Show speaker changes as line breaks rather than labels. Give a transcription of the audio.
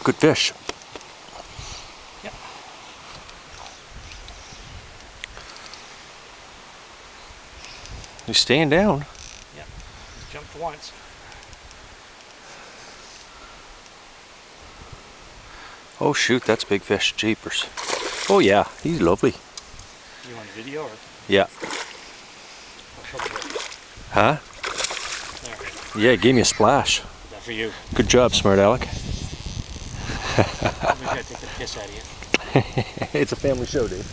Good fish.
Yep.
He's staying down.
Yep. He's jumped once.
Oh shoot, that's big fish. Jeepers. Oh yeah, he's lovely.
You want video or?
Yeah.
I'll show you.
Huh?
There.
Yeah, gave me a splash.
That for you.
Good job, smart Alec.
I'm gonna take the piss out of you.
It's a family show, dude.